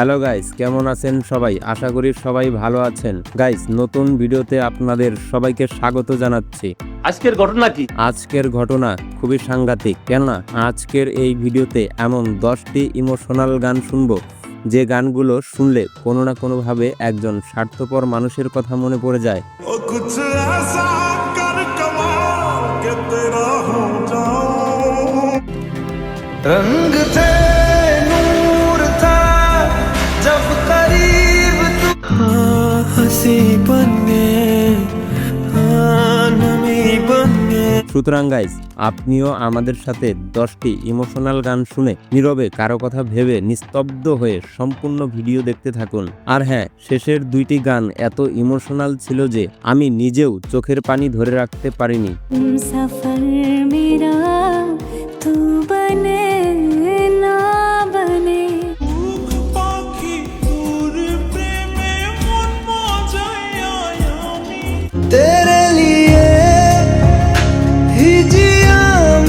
Hello guys, কেমন আছেন সবাই? আশা করি সবাই ভালো আছেন। গাইস, নতুন ভিডিওতে আপনাদের সবাইকে স্বাগত জানাচ্ছি। আজকের ঘটনা কি? আজকের ঘটনা খুবই সাংঘাতিক। কেননা আজকের এই ভিডিওতে এমন 10টি ইমোশনাল গান শুনবো যে গানগুলো শুনলে কোনো না কোনোভাবে একজন স্বার্থপর মানুষের কথা মনে পড়ে যায়। रंग थे नूर था जब करीब तू हंसी बने नमी बने। সুতরাং গাইস, আপনিও আমাদের সাথে 10টি ইমোশনাল গান শুনে নীরবে কারো কথা ভেবে নিস্তব্ধ হয়ে সম্পূর্ণ ভিডিও দেখতে থাকুন। আর হ্যাঁ, শেষের 2টি গান এত ইমোশনাল ছিল যে আমি নিজেও চোখের পানি ধরে রাখতে পারিনি। সফর মেরা তু বনে না বনে तेरे लिए ही जिया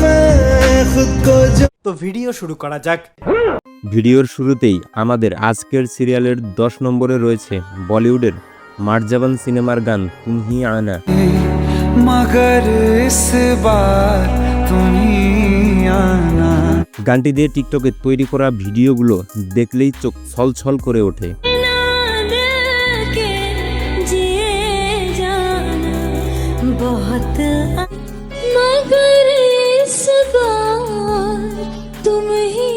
मैं खुद को जो। তো ভিডিও শুরু করা যাক। ভিডিওর শুরুতেই আমাদের আজকের সিরিয়ালের 10 নম্বরে রয়েছে বলিউডের মারজাবান সিনেমার গান তুম হি আনা। मगर इस बार तुम ही आना। গানটি দিয়ে টিকটকে তৈরি করা ভিডিওগুলো দেখলেই চোখ ছলছল করে ওঠে। बहुत मगर इस बार तुम ही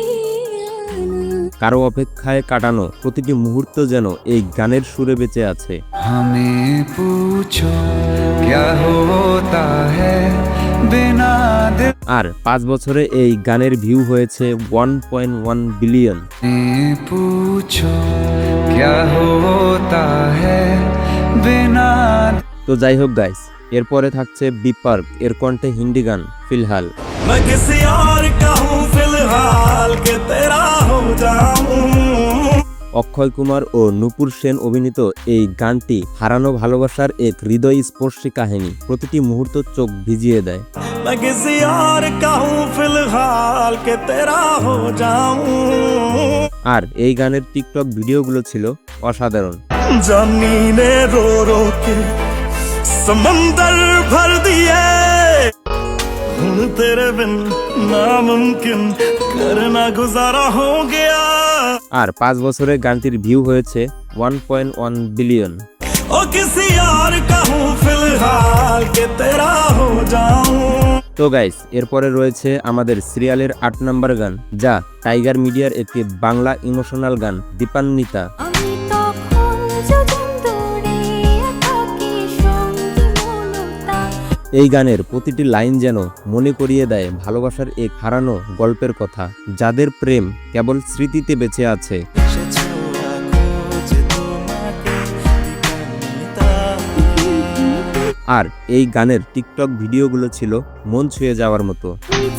आना। কারো অপেক্ষায় কাটানো প্রতিটি মুহূর্ত যেন এই গানের সুরে বেঁচে আছে। हमें पूछो क्या होता है बिना दिल। আর 5 বছরে এই গানের ভিউ হয়েছে 1.1 বিলিয়ন। पूछो क्या होता है बिना। তো যাই হোক গাইস, এরপরে থাকছে বি পার্ক এর কণ্ঠে হিন্দি গান ফিলহাল। मैं किसी और का हूँ फिलहाल के तेरा हो जाऊं। অক্ষয় কুমার ও নূপুর সেন অভিনীত এই গানটি হারানো ভালোবাসার এক হৃদয়স্পর্শী কাহিনী, প্রতিটি মুহূর্ত চোখ ভিজিয়ে দেয়। मैं किसी और का हूँ फिलहाल के तेरा हो जाऊं। আর এই গানের টিকটক ভিডিওগুলো ছিল অসাধারণ। जानी ने रो रो के समंदर भर दिए हुन तेरे बिन नामुमकिन करना गुजारा हो गया। আর 5 বছরে গানটির ভিউ হয়েছে 1.1 বিলিয়ন। ओ किसी और का हूँ फिलहाल के तेरा हो जाऊं। তো গাইস, এরপরে রয়েছে আমাদের সিরিয়ালের 8 নম্বর গান, যা টাইগার মিডিয়ার একটি বাংলা ইমোশনাল গান দীপান্বিতা। আমি তখন যখন দূরে থাকি সঙ্গী মনতা। এই গানের প্রতিটি লাইন যেন মনে করিয়ে দেয় ভালোবাসার এক হারানো গল্পের কথা, যাদের প্রেম কেবল স্মৃতিতে বেঁচে আছে। আর এই গানের টিকটক ভিডিওগুলো ছিল মন ছুঁয়ে যাওয়ার মতো।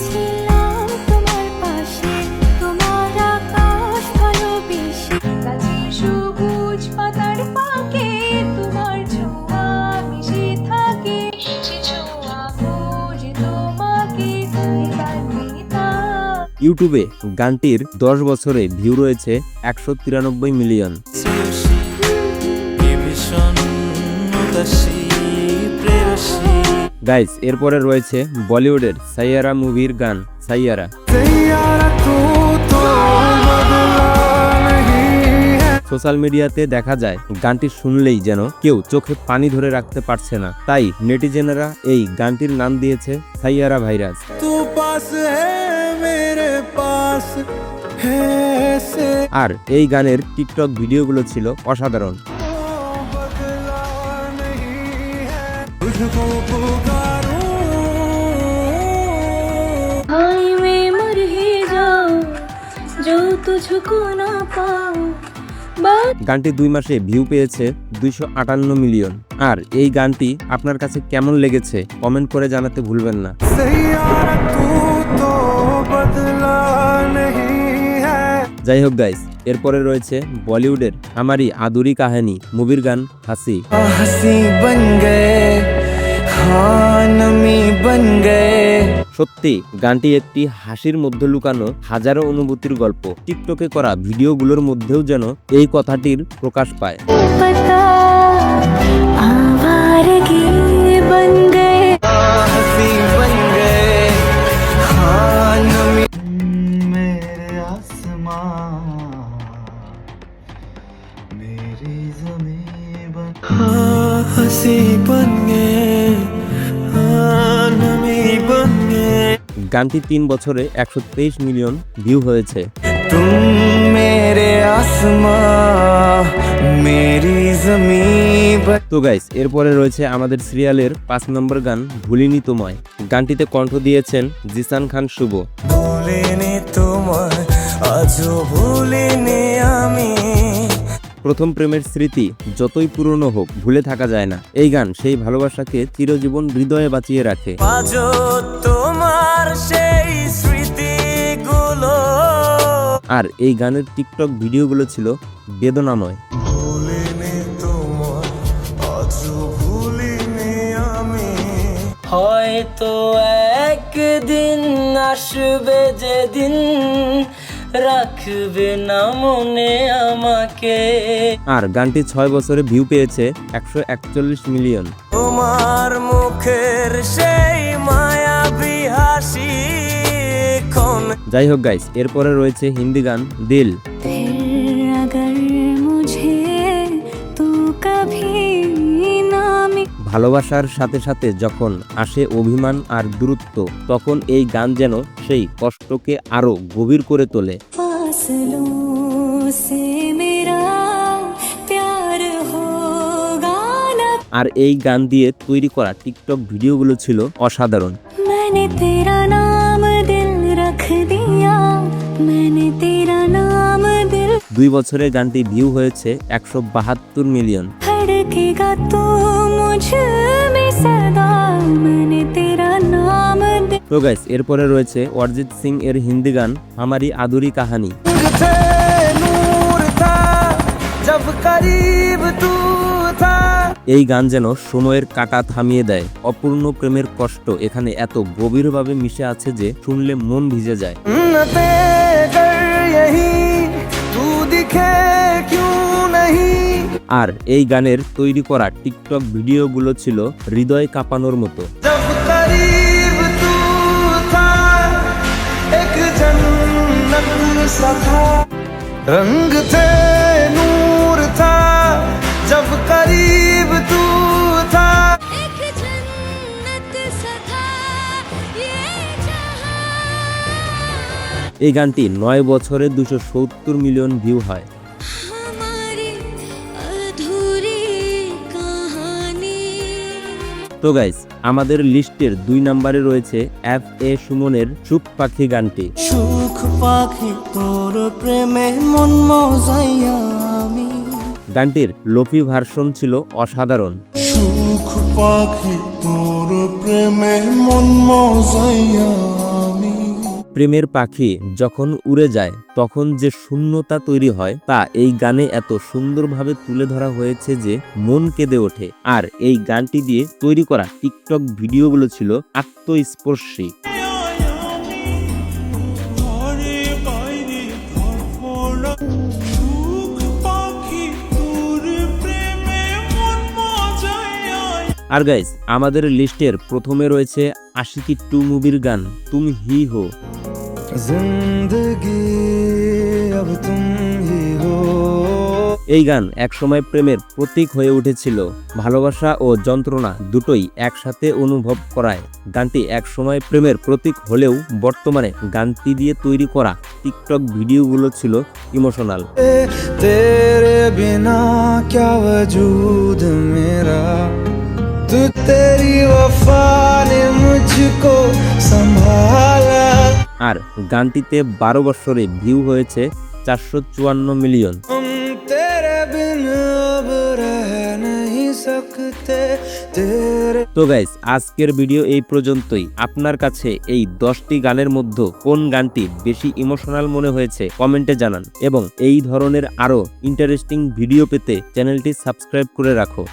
ছিলাম তোমার পাশে তোমার আকাশ ভালোবেসে গাছের সবুজ পাতার ফাঁকে তোমার ছোঁয়া মিশে থাকে সে ছোঁয়া খোঁজে তোমাকে এবার নিতা। ইউটিউবে গানটির 10 বছরে ভিউ রয়েছে 193 মিলিয়ন। গাইস, এরপরে রয়েছে বলিউডের সাইয়ারা মুভির গান সাইয়ারা। সোশ্যাল মিডিয়াতে দেখা যায় গানটি শুনলেই যেন কেউ চোখে পানি ধরে রাখতে পারছে না, তাই নেটিজেনরা এই গানটির নাম দিয়েছে সাইয়ারা ভাইরাস। আর এই গানের টিকটক ভিডিওগুলো ছিল অসাধারণ। हाय मैं मर ही जाऊं जो तुझको ना पाऊं। গানটি 2 মাসে ভিউ পেয়েছে 258 মিলিয়ন। আর এই গানটি আপনার কাছে কেমন লেগেছে কমেন্ট করে জানাতে ভুলবেন না। যাই হোক গাইস, এরপরে রয়েছে বলিউডের আমারি আদুরি কাহিনী মুভির গান হাসি। हंसी बन गए हाँ नमी बन गए। সত্যি গানটি একটি হাসির মধ্যে লুকানো হাজারো অনুভূতির গল্প। টিকটকে করা ভিডিওগুলোর মধ্যেও যেন এই কথাটির প্রকাশ পায়। पता आवारगी बन गए, हंसी बन गए, हाँ नमी मेरे आसमां मेरी ज़मीं बन, हाँ हंसी बन गए, हाँ नमी बन गए। গানটি 3 বছরে 123 মিলিয়ন ভিউ হয়েছে। तुम मेरे आसमां मेरी ज़मीं बन। তো গাইস, এরপরে রয়েছে আমাদের সিরিয়ালের 5 নম্বর গান ভুলিনি তোমায়। গানটিতে কণ্ঠ দিয়েছেন জিসান খান শুভ। ভুলিনি তোমায় আজও ভুলিনি আমি। প্রথম প্রেমের স্মৃতি যতই পুরনো হোক ভুলে থাকা যায় না। এই গান সেই ভালোবাসাকে চিরজীবন হৃদয়ে বাঁচিয়ে রাখে। আজও তোমার সেই স্মৃতিগুলো। আর এই গানের টিকটক ভিডিওগুলো ছিল বেদনাময়। ভুলিনি তোমায় আজও ভুলিনি আমি। হয়তো একদিন আসবে যেদিন রাখবে না মনে আমাকে। আর গানটি 6 বছরে ভিউ পেয়েছে 141 মিলিয়ন। তোমার মুখের সেই মায়াবী হাসি। যাই হোক গাইস, এরপরে রয়েছে হিন্দি গান দিল। फिर अगर मुझे तू कभी ना मिले, ভালোবাসার সাথে সাথে যখন আসে অভিমান আর দূরত্ব, তখন এই গান যেন সেই কষ্টকে আরো গভীর করে তোলে। फासलों से मेरा प्यार होगा ना, আর এই গান দিয়ে তৈরি করা টিকটক ভিডিওগুলো ছিল অসাধারণ। मैंने तेरा नाम दिल रख दिया, मैंने तेरा नाम दिल, 2 বছরে গানটি ভিউ হয়েছে 172 মিলিয়ন। धड़केगा तू मुझ में सदा, मैंने तेरा नाम दिल। তো গাইস, এরপরে রয়েছে অরিজিৎ সিং এর হিন্দি গান হামারি আদুরি কাহানি। नूर था जब करीब तू था। এই গান যেন সময়ের কাঁটা থামিয়ে দেয়। অপূর্ণ প্রেমের কষ্ট এখানে এত গভীরভাবে মিশে আছে যে শুনলে মন ভিজে যায়। नते कर यही तू दिखे क्यों नहीं। আর এই গানের তৈরি করা টিকটক ভিডিওগুলো ছিল হৃদয় কাঁপানোর মতো। जब करीब तू था एक जन्नत सा था। रंग थे नूर था जब करीब तू था। एक जन्नत सा था ये जहां। এই গানটি 9 বছরে 270 মিলিয়ন ভিউ হয়। हमारी अधूरी कहानी। তো গাইস, আমাদের লিস্টের 2 নম্বরে রয়েছে FA সুমনের সুখ পাখি গানটি। সুখ পাখি তোর প্রেমে মন মজাইয়া আমি। গানটির লোফি ভার্সন ছিল অসাধারণ। সুখ পাখি তোর প্রেমে মন মজাইয়া আমি। প্রেমের পাখি যখন উড়ে যায় তখন যে শূন্যতা তৈরি হয় তা এই গানে এত সুন্দরভাবে তুলে ধরা হয়েছে যে মন কেঁদে ওঠে। আর এই গানটি দিয়ে তৈরি করা টিকটক ভিডিওগুলো ছিল আত্মস্পর্শী। আর গাইস, আমাদের লিস্টের প্রথমে রয়েছে আশিকি 2 মুভির গান তুম হি হো। জিন্দগি अब तुम ही हो। এই গান একসময় প্রেমের প্রতীক হয়ে উঠেছিল। ভালোবাসা ও যন্ত্রণা দুটোই একসাথে অনুভব করায় গানটি একসময় প্রেমের প্রতীক হলেও বর্তমানে গানটি দিয়ে তৈরি করা টিকটক ভিডিওগুলো ছিল ইমোশনাল। तेरे बिना क्या वजूद मेरा, तू तेरी वफा ने मुझको संभाला। আর গানটিতে 12 বছরে ভিউ হয়েছে 454 মিলিয়ন। हम तेरे बिन अब रह नहीं सकते तेरे। তো গাইস, আজকের ভিডিও এই পর্যন্তই। আপনার কাছে এই 10টি গানের মধ্যে কোন গানটি বেশি ইমোশনাল মনে হয়েছে কমেন্টে জানান, এবং এই ধরনের আরো ইন্টারেস্টিং ভিডিও পেতে চ্যানেলটি সাবস্ক্রাইব করে রাখো।